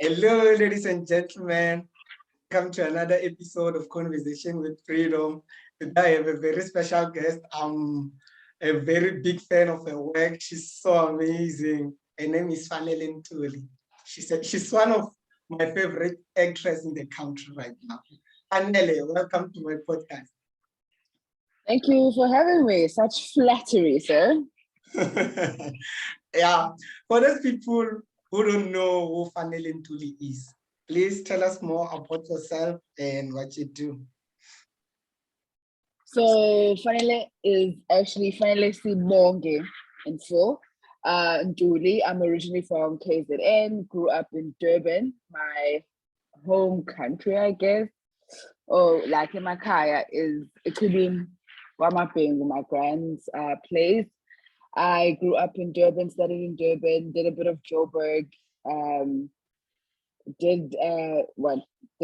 Hello, ladies and gentlemen. Welcome to another episode of Conversation with Freedom. Today I have a very special guest. I'm a very big fan of her work. She's so amazing. Her name is Fanele Ntuli. She's one of my favorite actresses in the country right now. Fanele, welcome to my podcast. Thank you for having me. Such flattery, sir. Yeah, for those people who don't know who Fanele Ntuli is, please tell us more about yourself and what you do. So Fanele is actually Fanele Sibonge in full. Ntuli, I'm originally from KZN, grew up in Durban, my home country, I guess. Or like in Makaya is it could be Wamapingu, my grand's place. I grew up in Durban, studied in Durban, did a bit of Joburg, did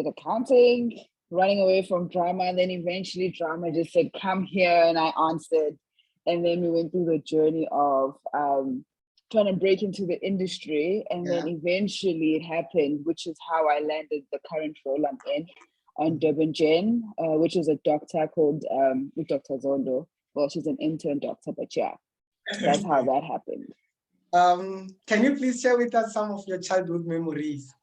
accounting, running away from drama, and then eventually drama just said, come here, and I answered. And then we went through the journey of trying to break into the industry, and then eventually it happened, which is how I landed the current role I'm in on Durban Gen, which is a doctor called Dr. Zondo. Well, she's an intern doctor, but yeah. That's how that happened. Can you please share with us some of your childhood memories?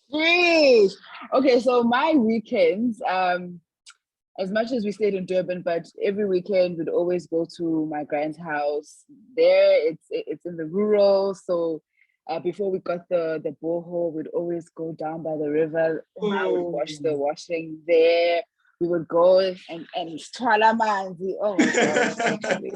Please. Okay, so my weekends, as much as we stayed in Durban, but every weekend we'd always go to my grand's house. There, it's in the rural, so before we got the borehole, we'd always go down by the river. I would wash the washing there. We would go and Strala Manzi. Oh my gosh, actually.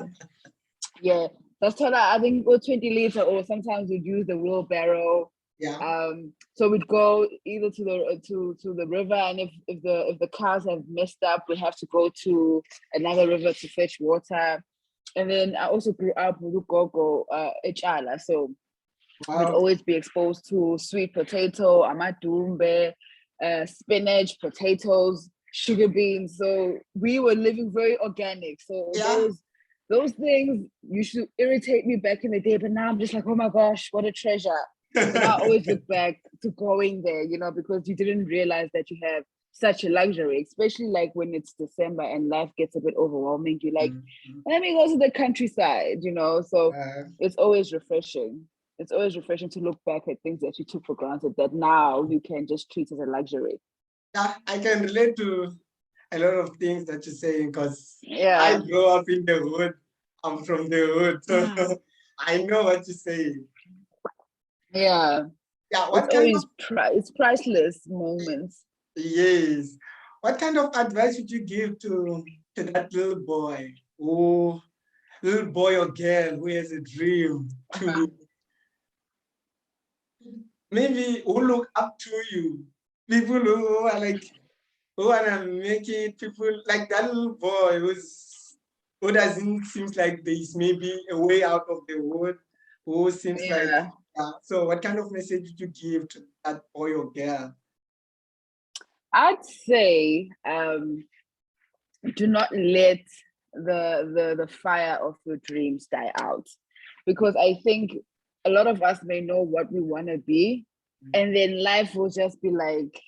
Yeah. That's I think go 20 liters, or sometimes we'd use the wheelbarrow. Yeah. So we'd go either to the river, and if the cars have messed up, we have to go to another river to fetch water. And then I also grew up with Coco, Echala. So we'd always be exposed to sweet potato, amadumbe, spinach, potatoes, sugar beans. So we were living very organic. So those things used to irritate me back in the day, but now I'm just like, oh my gosh, what a treasure. And I always look back to going there, because you didn't realize that you have such a luxury, especially like when it's December and life gets a bit overwhelming. You're like, let me go to the countryside, so it's always refreshing. It's always refreshing to look back at things that you took for granted that now you can just treat as a luxury. Yeah, I can relate to a lot of things that you're saying, because I grew up in the hood. I'm from the hood, so I know what you're saying. Yeah. Yeah. It's priceless moments. Yes. What kind of advice would you give to that little boy or girl who has a dream to maybe who look up to you? People who are like, who wanna make it, people like that little boy who doesn't seems like there's maybe a way out of the wood, who seems like so what kind of message would you give to that boy or girl? I'd say do not let the fire of your dreams die out, because I think a lot of us may know what we want to be, and then life will just be like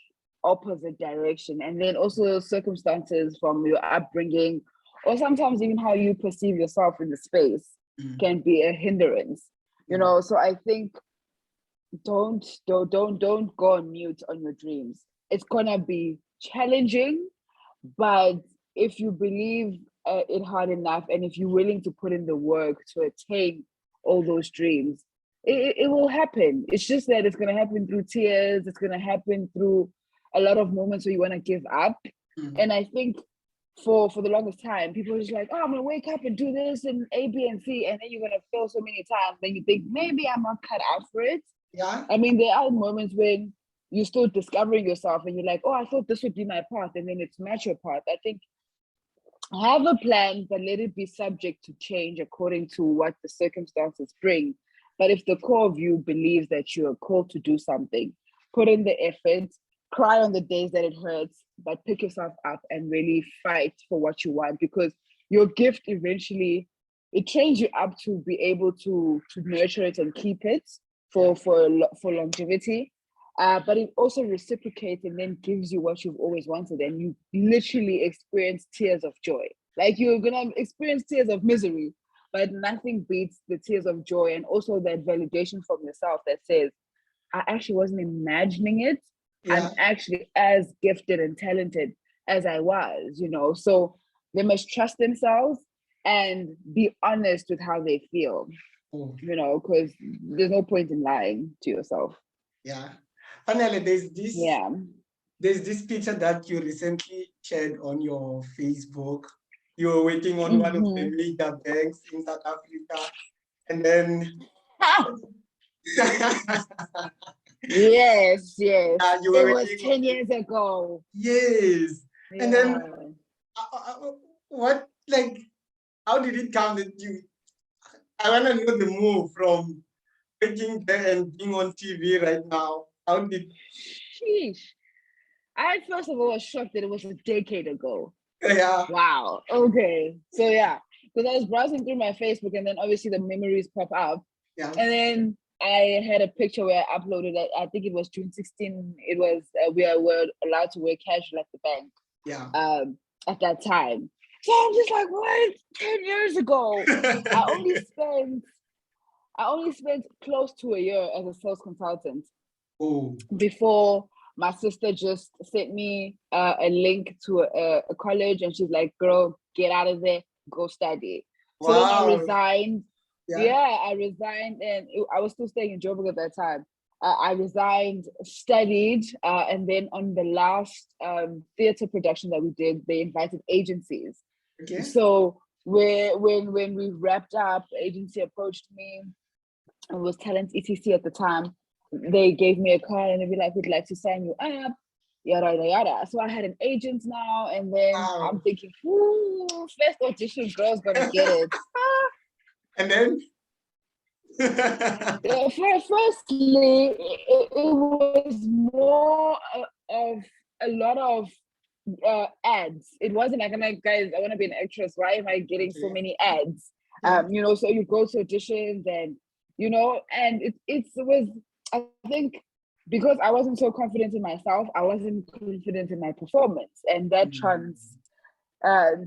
opposite direction, and then also circumstances from your upbringing, or sometimes even how you perceive yourself in the space can be a hindrance. So I think don't go on mute on your dreams. It's gonna be challenging, but if you believe it hard enough, and if you're willing to put in the work to attain all those dreams, it will happen. It's just that it's going to happen through tears. It's going to happen through a lot of moments where you want to give up. And I think for the longest time, people are just like, oh, I'm going to wake up and do this and A, B, and C. And then you're going to fail so many times. Then you think, maybe I'm not cut out for it. Yeah. I mean, there are moments when you're still discovering yourself and you're like, oh, I thought this would be my path. And then it's not your path. I think have a plan, but let it be subject to change according to what the circumstances bring. But if the core of you believes that you are called to do something, put in the effort, cry on the days that it hurts, but pick yourself up and really fight for what you want, because your gift eventually it trains you up to be able to nurture it and keep it for longevity. But it also reciprocates and then gives you what you've always wanted, and you literally experience tears of joy. Like you're gonna experience tears of misery, but nothing beats the tears of joy, and also that validation from yourself that says, I actually wasn't imagining it. I'm actually as gifted and talented as I was, So they must trust themselves and be honest with how they feel, because there's no point in lying to yourself. Yeah. Finally, there's this picture that you recently shared on your Facebook. You were waiting on one of the major banks in South Africa, and then yes, it was 10 years ago. Yes. And then what, like, how did it come that I want to know the move from waiting there and being on TV right now. How did? Sheesh. I first of all was shocked that it was a decade ago. Yeah. Wow. Okay. So because I was browsing through my Facebook, and then obviously the memories pop up. Yeah. And then I had a picture where I uploaded it. I think it was June 16. It was we were allowed to wear casual at the bank. Yeah. At that time. So I'm just like, what? 10 years ago. I only spent close to a year as a sales consultant. Oh. Before my sister just sent me a link to a college, and she's like, girl, get out of there, go study. Wow. So then I resigned. I resigned, and I was still staying in Joburg at that time. I resigned, studied, and then on the last theatre production that we did, they invited agencies. Okay. So when we wrapped up, the agency approached me. It was Talent ETC at the time. They gave me a call and they'd be like, we'd like to sign you up, yada, yada, yada. So I had an agent now, and then I'm thinking, first audition, girl's gonna get it. And then? Firstly, it was more of a lot of ads. It wasn't like, I'm like, guys, I want to be an actress. Why am I getting so many ads? So you go to auditions, and and it was, I think, because I wasn't so confident in myself, I wasn't confident in my performance, and that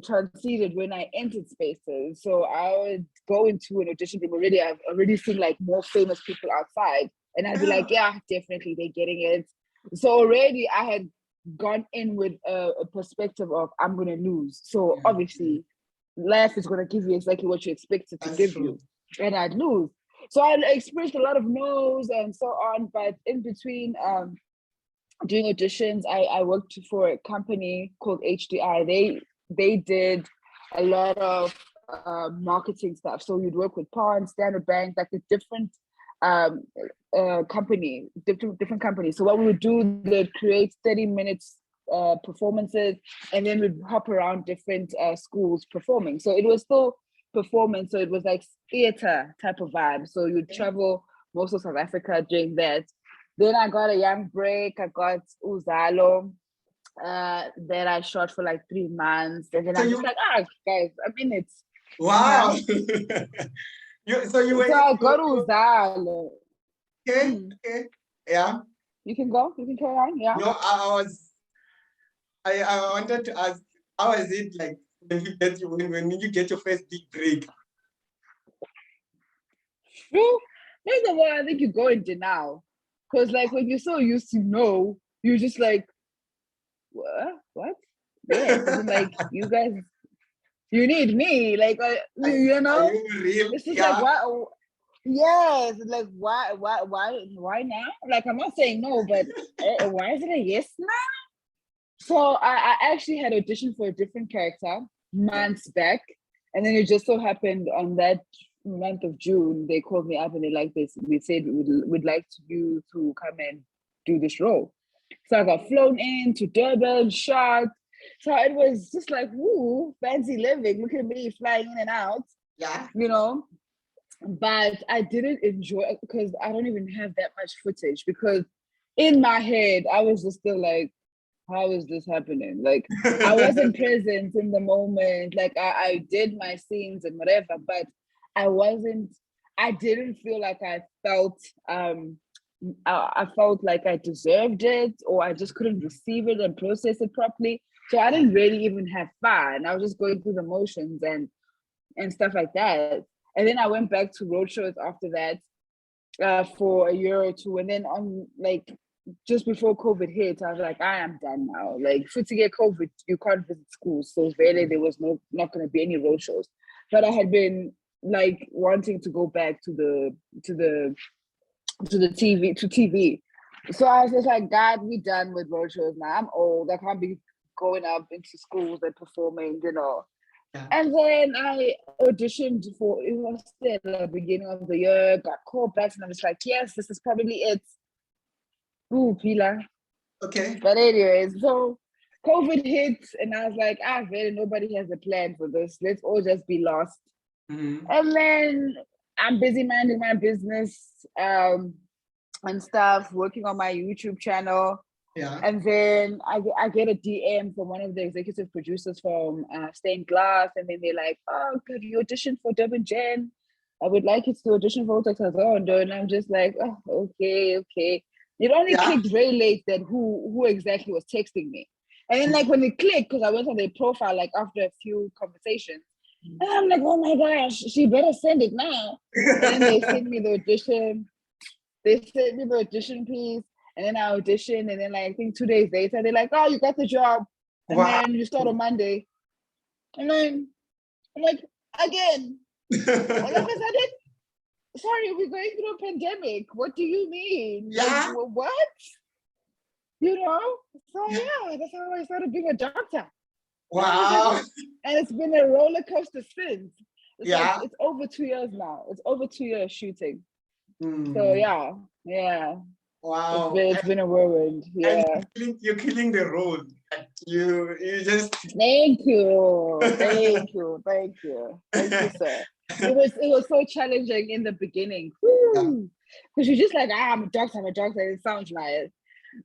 transcended when I entered spaces. So I would go into an audition room already. I've already seen like more famous people outside, and I'd be like, yeah, definitely they're getting it. So already I had gone in with a perspective of I'm gonna lose. So obviously life is gonna give you exactly what you expect it to give you, and I'd lose. So I experienced a lot of no's and so on, but in between doing auditions, I worked for a company called HDI. They did a lot of marketing stuff. So you'd work with Pond, Standard Bank, like a different different companies. So what we would do, they'd create 30 minutes performances, and then we'd hop around different schools performing. So it was still performance. So it was like theater type of vibe. So you'd travel most of South Africa doing that. Then I got a young break. I got Uzalo. Then I shot for like 3 months. And then I'm just like, guys, I'm in it. Wow. So I got Uzalo. Okay. Yeah. You can go. You can carry on. Yeah. No, I wanted to ask, how is it like when you get your first big break? First of all, I think you go in denial. Because like when you're so used to know, you're just like, what? Yes. And then like, you guys, you need me. Like, Are you real? It's just like, why? Yes. Like, why now? Like, I'm not saying no, but why is it a yes now? So I actually had auditioned for a different character months back. And then it just so happened on that month of June, they called me up and we said we'd like you to come and do this role. So I got flown in to Durban, shot. So it was just like, woo, fancy living. Look at me flying in and out. Yeah. But I didn't enjoy it because I don't even have that much footage, because in my head, I was just still like, how is this happening? Like, I wasn't present in the moment. Like, I did my scenes and whatever, but I didn't feel like I felt like I deserved it, or I just couldn't receive it and process it properly. So I didn't really even have fun. I was just going through the motions and stuff like that. And then I went back to road shows after that for a year or two. And then on like just before COVID hit, I was like, I am done now. Like, for to get COVID, you can't visit schools. So really there was not going to be any road shows. But I had been like wanting to go back to the TV. So I was just like, God, we done with road shows now. I'm old. I can't be going up into schools and performing, you know. Yeah. And then I auditioned for, it was at the beginning of the year, got called back, and I was like, yes, this is probably it. Ooh, Pila. Okay. But anyways, so COVID hit, and I was like, really, nobody has a plan for this. Let's all just be lost. Mm-hmm. And then I'm busy minding my business and stuff, working on my YouTube channel. Yeah. And then I get a DM from one of the executive producers from Stained Glass, and then they're like, oh, have you auditioned for Durban Gen? I would like you to audition for Oaksfields College. And I'm just like, oh, okay. It only clicked very late that who exactly was texting me. And then like when it clicked, because I went on their profile like after a few conversations, and I'm like, oh my gosh, she better send it now. And then they sent me the audition. They sent me the audition piece, and then I auditioned, and then like I think 2 days later, they're like, oh, you got the job. And then you start on Monday. And then I'm like, again, all of a sudden, sorry, we're going through a pandemic. What do you mean? Yeah. Like, what? You know? So yeah, that's how I started being a doctor. Wow. And it's been a roller coaster since. Like, it's over 2 years now. It's over 2 years shooting. Mm. So yeah. Wow. It's been a whirlwind. Yeah. And you're killing the role. You just Thank you, sir. It was so challenging in the beginning. Because you're just like, I'm a doctor, it sounds like.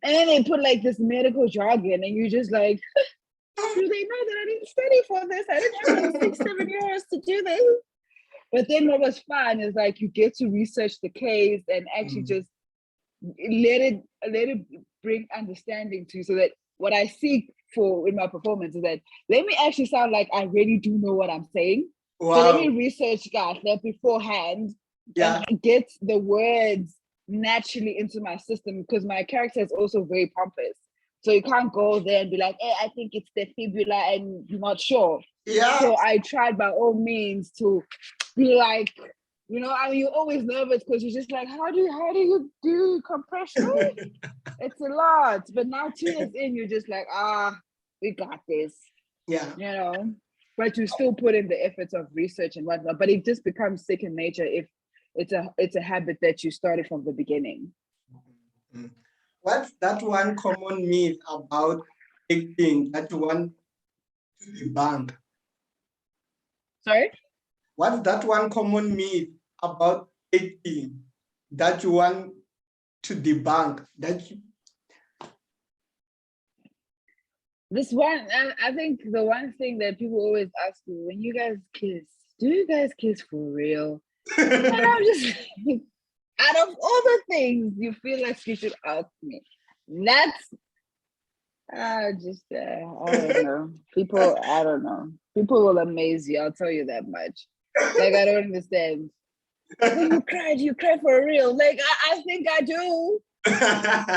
And then they put like this medical jargon, and you just like, do they know that I didn't study for this? I didn't have like 6-7 years to do this. But then what was fun is like you get to research the case and actually just let it bring understanding to you, so that what I seek for in my performance is that let me actually sound like I really do know what I'm saying. Wow. So let me research that beforehand and get the words naturally into my system, because my character is also very pompous. So you can't go there and be like, hey, I think it's the fibula and you're not sure. Yeah. So I tried by all means to be like, you know, I mean, you're always nervous because you're just like, how do you do compression? It's a lot. But now 2 years in, you're just like, we got this. Yeah. You know, but you still put in the efforts of research and whatnot. But it just becomes second nature if it's a habit that you started from the beginning. Mm-hmm. What's that one common myth about acting that you want to debunk? Sorry? What's that one common myth about acting that you want to debunk? This one, I think the one thing that people always ask me, when you guys kiss, do you guys kiss for real? And I'm just like, out of all the things you feel like you should ask me, that's I don't know. I don't know. People will amaze you, I'll tell you that much. Like, I don't understand. When you cry for real. Like, I think I do.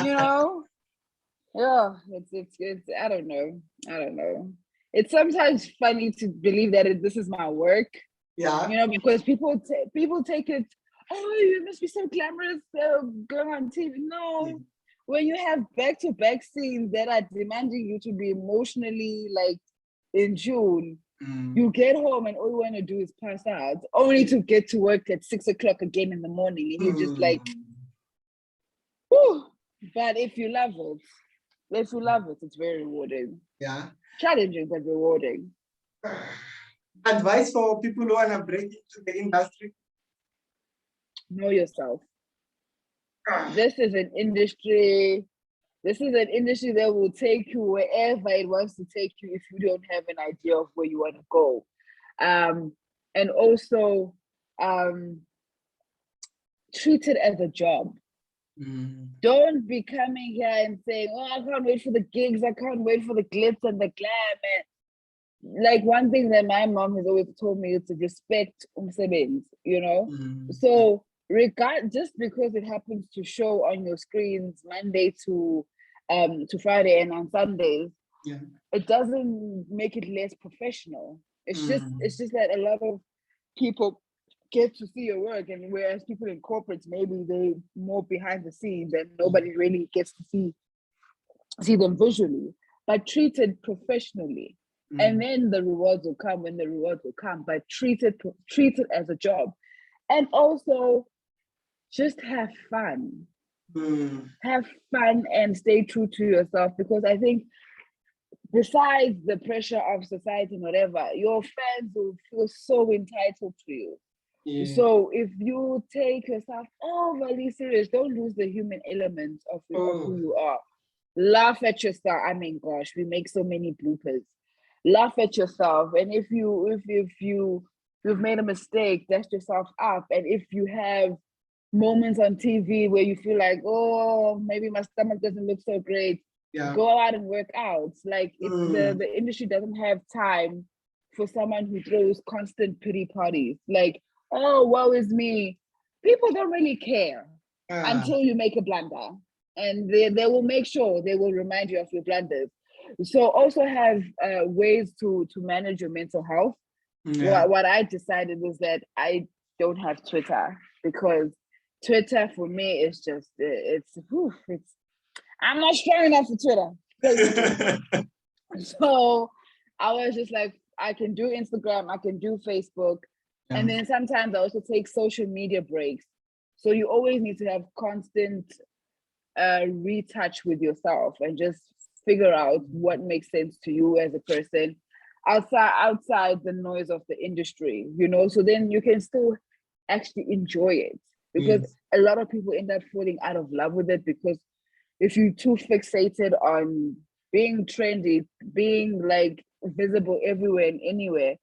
You know? Yeah, it's I don't know. It's sometimes funny to believe that this is my work. Yeah. You know, because people take it, oh, you must be so glamorous going on TV. No. When you have back-to-back scenes that are demanding you to be emotionally like in June, you get home and all you want to do is pass out, only to get to work at 6 o'clock again in the morning. And you're just like, whew. But if you love it, it's very rewarding. Yeah. Challenging, but rewarding. Advice for people who want to break into the industry? Know yourself. This is an industry This is an industry that will take you wherever it wants to take you if you don't have an idea of where you want to go. And also treat it as a job. Don't be coming here and saying, oh, I can't wait for the gigs, I can't wait for the glitz and the glam. And like one thing that my mom has always told me is to respect umsebenzi, you know? So just because it happens to show on your screens Monday to Friday and on Sundays, it doesn't make it less professional. It's just that a lot of people get to see your work, and whereas people in corporates, maybe they more behind the scenes and nobody really gets to see them visually, but treat it professionally. And then the rewards will come when the rewards will come, but treat it as a job. And also just have fun. Have fun and stay true to yourself, because I think besides the pressure of society and whatever, your fans will feel so entitled to you. So if you take yourself overly serious, don't lose the human element of who you are. Laugh at yourself. I mean, gosh, we make so many bloopers. Laugh at yourself, and if you've made a mistake, dust yourself up. And if you have moments on TV where you feel like, oh, maybe my stomach doesn't look so great, go out and work out. Like the industry doesn't have time for someone who throws constant pity parties. Like, oh, woe is me. People don't really care until you make a blunder, and they will make sure they will remind you of your blunders. So also have ways to manage your mental health. What I decided was that I don't have Twitter, because Twitter for me is just I'm not strong enough for Twitter. So I was just like, I can do Instagram, I can do Facebook, and then sometimes I also take social media breaks. So you always need to have constant retouch with yourself and just figure out what makes sense to you as a person outside the noise of the industry, you know, so then you can still actually enjoy it, because a lot of people end up falling out of love with it, because if you're too fixated on being trendy, being like visible everywhere and anywhere,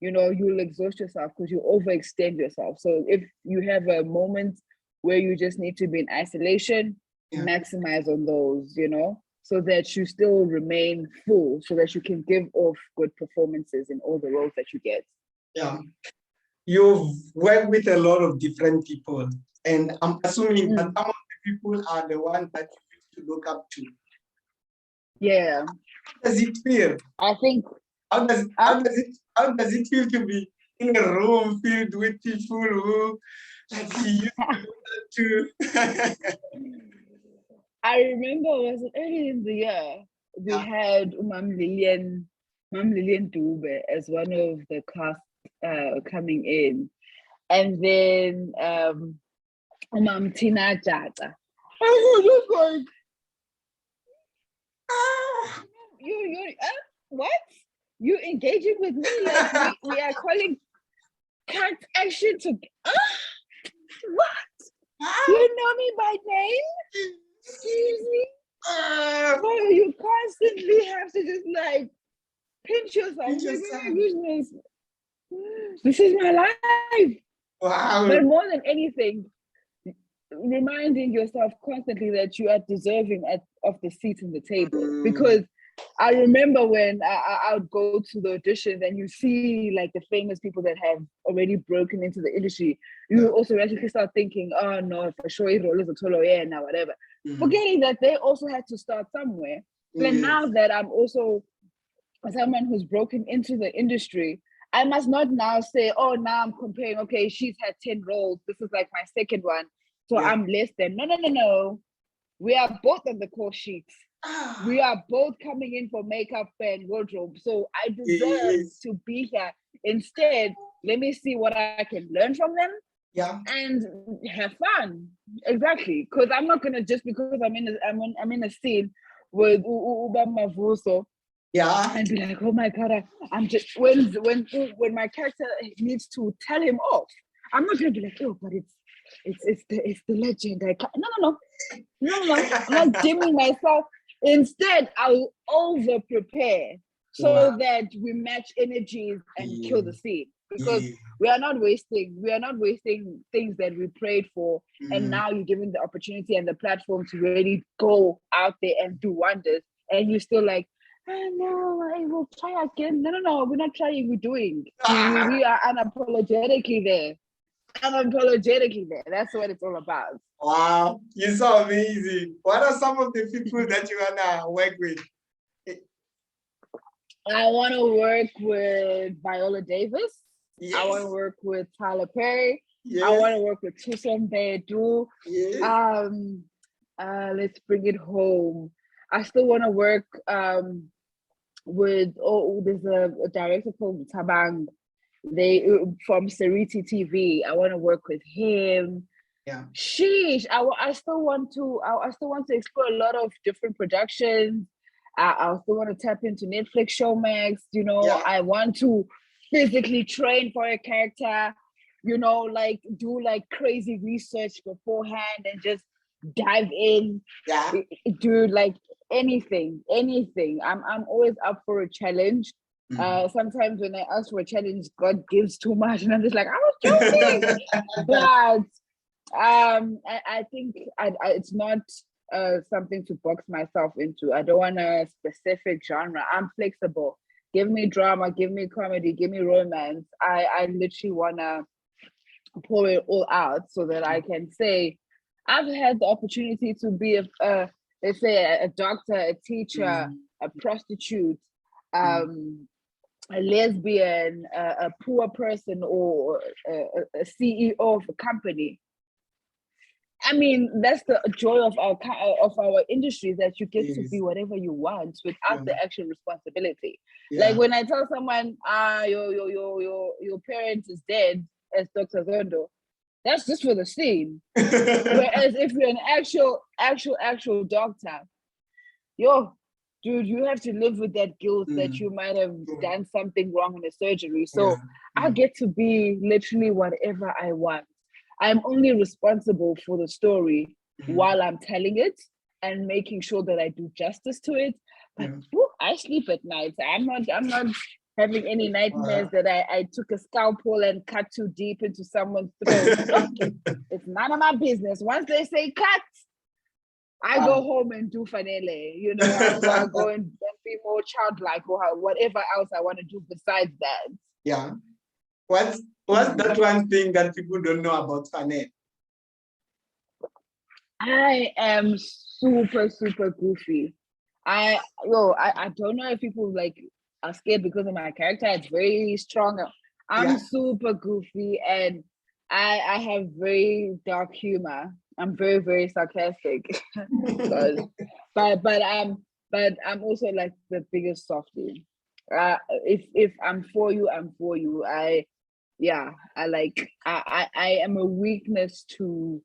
you know, you'll exhaust yourself because you overextend yourself. So if you have a moment where you just need to be in isolation, maximize on those, you know, so that you still remain full, so that you can give off good performances in all the roles that you get. You've worked with a lot of different people, and I'm assuming that some of the people are the ones that you used to look up to. Yeah. How does it feel? I think. How does it feel to be in a room filled with people who like you used to look up to? I remember it was early in the year, we had Mam Lillian Dube as one of the cast coming in. And then Mam Tina Jata. I was just like, you what? You engaging with me like we are calling cat action to what? You know me by name? Excuse me? Well, you constantly have to just like pinch yourself. This is my life. Wow. But more than anything, reminding yourself constantly that you are deserving of the seat in the table. Because I remember when I would go to the auditions and you see like the famous people that have already broken into the industry, you also actually start thinking, oh no, for sure, now whatever. Forgetting that they also had to start somewhere. And now that I'm also someone who's broken into the industry, I must not now say, oh, now I'm comparing, okay, she's had 10 roles, this is like my second one, so I'm less than. No. We are both on the call sheets. We are both coming in for makeup and wardrobe. So I deserve to be here. Instead, let me see what I can learn from them. And have fun. Exactly. Because I'm not gonna, just because I'm in a scene with Uba Mavuso. And be like, oh my God, I'm just when my character needs to tell him off, I'm not gonna be like, oh, but it's the legend. I can't, no. I'm not dimming myself. Instead, I'll over prepare so that we match energies and kill the scene, because we are not wasting things that we prayed for, and now you're given the opportunity and the platform to really go out there and do wonders, and you're still like, oh, no, I will try again. No, we're not trying, we're doing. We are unapologetically there. That's what it's all about. Wow, you're so amazing. What are some of the people that you wanna work with? I want to work with Viola Davis. Yes. I want to work with Tyler Perry. Yes. I want to work with Tusem Doe. Yes. Let's bring it home. I still want to work with there's a director called Tabang. They from Seriti TV. I want to work with him. Yeah. Sheesh. I still want to explore a lot of different productions. I still want to tap into Netflix, Showmax. I want to physically train for a character. Like do like crazy research beforehand and just dive in. Yeah. Do like anything. I'm always up for a challenge. Sometimes when I ask for a challenge, God gives too much, and I'm just like, I was joking. But I think it's not something to box myself into. I don't want a specific genre. I'm flexible. Give me drama, give me comedy, give me romance. I literally want to pour it all out so that I can say, I've had the opportunity to be let's say a doctor, a teacher, a prostitute, a lesbian, a poor person, or a CEO of a company. I mean, that's the joy of our industry, that you get to be whatever you want without the actual responsibility. Like when I tell someone, your parent is dead, as Dr. Zondo, that's just for the scene. Whereas if you're an actual doctor, dude, you have to live with that guilt that you might have done something wrong in the surgery. So I get to be literally whatever I want. I'm only responsible for the story while I'm telling it and making sure that I do justice to it. But I sleep at night. I'm not having any nightmares that I took a scalpel and cut too deep into someone's throat. It's none of my business. Once they say cut, I go home and do Fanele. I go and be more childlike or whatever else I want to do besides that. Yeah. What's that one thing that people don't know about Fanele? I am super, super goofy. I don't know if people are scared because of my character. It's very strong. I'm super goofy, and I have very dark humor. I'm very, very sarcastic. but I'm also like the biggest softie. If I'm for you, I'm for you. I am a weakness to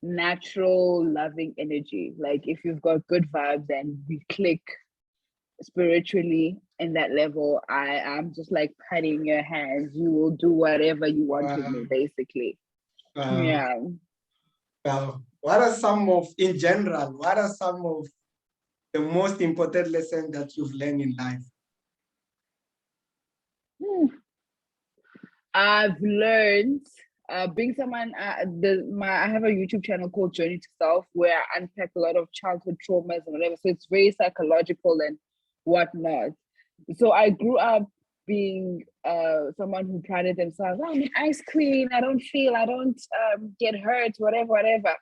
natural loving energy. Like if you've got good vibes and we click spiritually in that level, I'm just like patting your hands. You will do whatever you want with me, basically. What are some of the most important lessons that you've learned in life? I've learned being someone, I have a YouTube channel called Journey to Self, where I unpack a lot of childhood traumas and whatever. So it's very psychological and whatnot. So I grew up being someone who prided themselves, I'm an ice queen, I don't get hurt, whatever.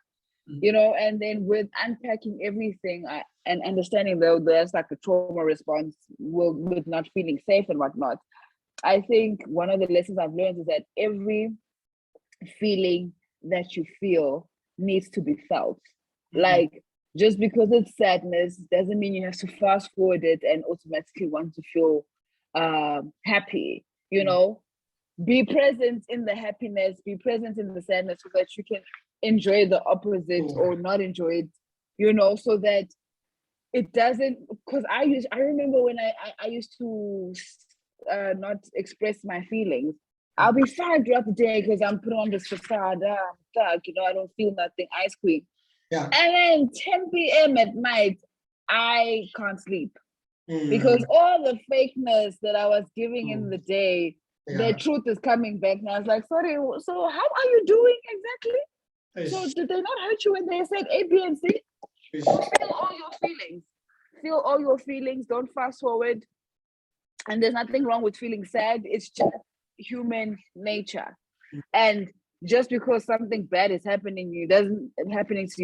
And then with unpacking everything and understanding though there's like a trauma response with not feeling safe and whatnot, I think one of the lessons I've learned is that every feeling that you feel needs to be felt. Like just because it's sadness doesn't mean you have to fast forward it and automatically want to feel happy. Be present in the happiness, be present in the sadness, so that you can enjoy the opposite or not enjoy it, so that it doesn't, because I remember when I used to not express my feelings. I'll be fine throughout the day because I'm putting on this facade. I'm stuck, I don't feel nothing, ice cream. Yeah. And then 10 p.m. at night, I can't sleep because all the fakeness that I was giving in the day, the truth is coming back. And I was like, sorry, so how are you doing exactly? So did they not hurt you when they said A, B, and C? Feel all your feelings. Feel all your feelings. Don't fast forward. And there's nothing wrong with feeling sad. It's just human nature. And just because something bad is happening to you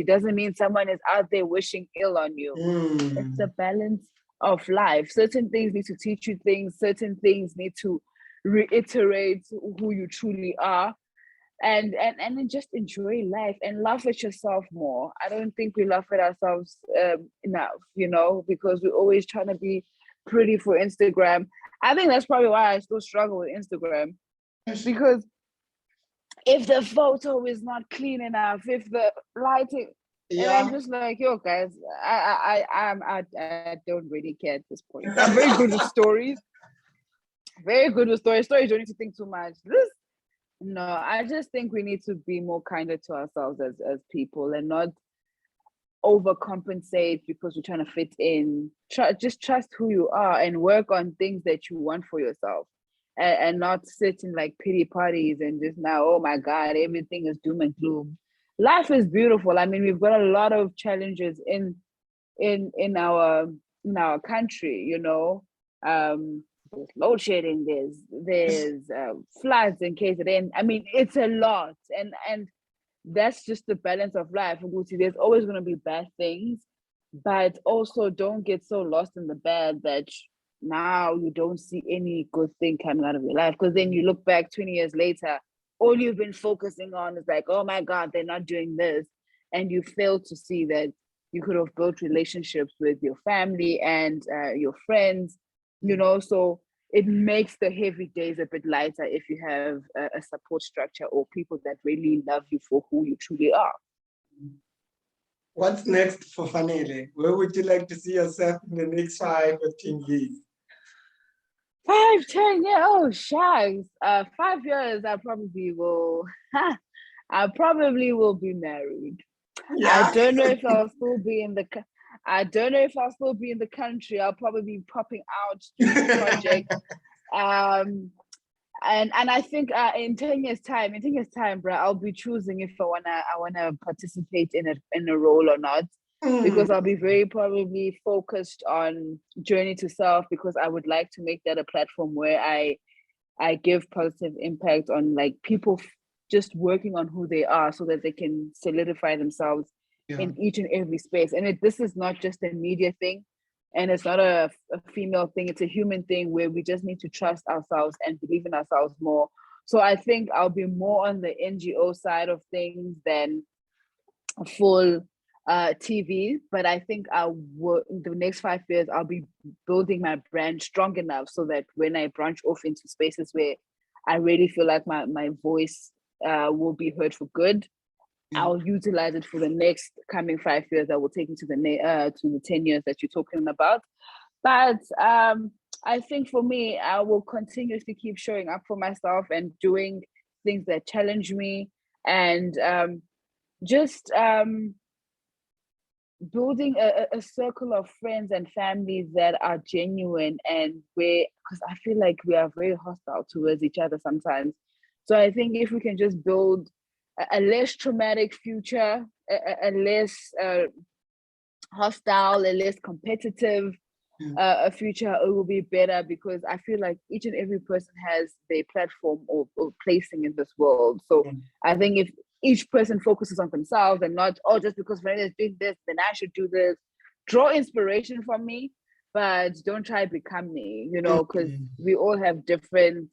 doesn't mean someone is out there wishing ill on you. It's a balance of life. Certain things need to teach you things. Certain things need to reiterate who you truly are. And then just enjoy life and laugh at yourself more. I don't think we laugh at ourselves enough, because we're always trying to be pretty for Instagram. I think that's probably why I still struggle with Instagram, because if the photo is not clean enough, if the lighting, and I'm just like, yo, guys, I don't really care at this point. I'm very good with stories. Very good with stories. Stories don't need to think too much. No, I just think we need to be more kinder to ourselves as people and not overcompensate because we're trying to fit in. Just trust who you are and work on things that you want for yourself, and not sit in like pity parties and just now, oh my God, everything is doom and gloom. Life is beautiful. I mean, we've got a lot of challenges in our country. There's load shedding. There's floods in KZN. I mean, it's a lot, and that's just the balance of life. There's always going to be bad things, but also don't get so lost in the bad that now you don't see any good thing coming out of your life. Because then you look back 20 years later, all you've been focusing on is like, oh my God, they're not doing this, and you fail to see that you could have built relationships with your family and your friends. So it makes the heavy days a bit lighter if you have a support structure or people that really love you for who you truly are. What's next for Fanele? Where would you like to see yourself in the next 5 or 10 years? 5, 10 years? Oh, shucks. 5 years, I probably will be married. Yeah. I don't know if I'll still be in the country. I'll probably be popping out doing projects. And I think in 10 years time, bro, I'll be choosing if I wanna participate in a role or not, because I'll be very probably focused on journey to self, because I would like to make that a platform where I give positive impact on like people just working on who they are so that they can solidify themselves in each and every space. And this is not just a media thing, and it's not a female thing, it's a human thing where we just need to trust ourselves and believe in ourselves more. So I think I'll be more on the NGO side of things than a full TV, but I think in the next 5 years, I'll be building my brand strong enough so that when I branch off into spaces where I really feel like my voice will be heard for good, I'll utilize it for the next coming 5 years that will take me to the 10 years that you're talking about. But I think for me, I will continuously keep showing up for myself and doing things that challenge me, and just building a circle of friends and families that are genuine, and because I feel like we are very hostile towards each other sometimes. So I think if we can just build a less traumatic future, a less hostile, a less competitive a future, it will be better, because I feel like each and every person has their platform or placing in this world. So I think if each person focuses on themselves and not, just because Fanele is doing this, then I should do this. Draw inspiration from me, but don't try to become me, because we all have different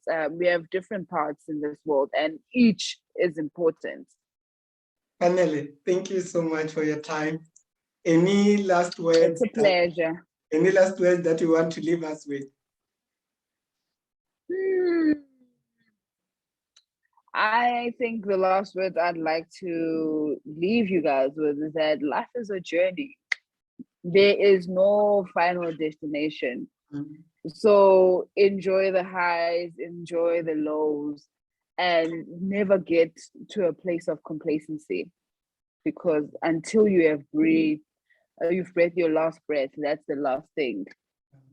parts in this world, and each is important. Fanele, thank you so much for your time. Any last words? It's a pleasure. Any last words that you want to leave us with? I think the last words I'd like to leave you guys with is that life is a journey. There is no final destination. So enjoy the highs, enjoy the lows, and never get to a place of complacency, because until you have breathed, you've breathed your last breath, that's the last thing.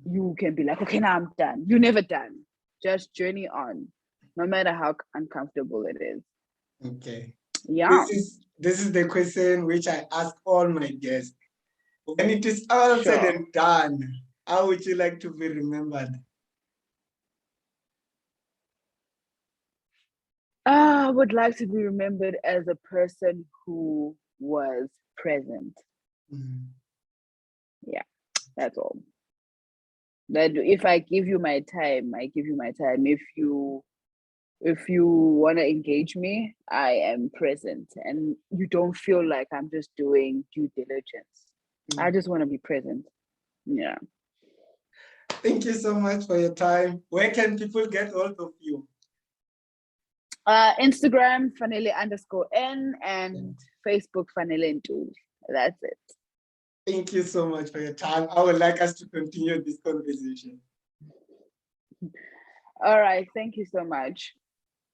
You can be like, okay, now I'm done. You're never done. Just journey on, no matter how uncomfortable it is. Okay. Yeah. This is the question which I ask all my guests. When it is all said Sure. and done, how would you like to be remembered? I would like to be remembered as a person who was present. Yeah, that's all. That if I give you my time, I give you my time. If you want to engage me, I am present, and you don't feel like I'm just doing due diligence. I just want to be present. Yeah. Thank you so much for your time. Where can people get hold of you? Instagram, Fanele_N, and Facebook, Fanele Ntuli. That's it. Thank you so much for your time. I would like us to continue this conversation. All right. Thank you so much.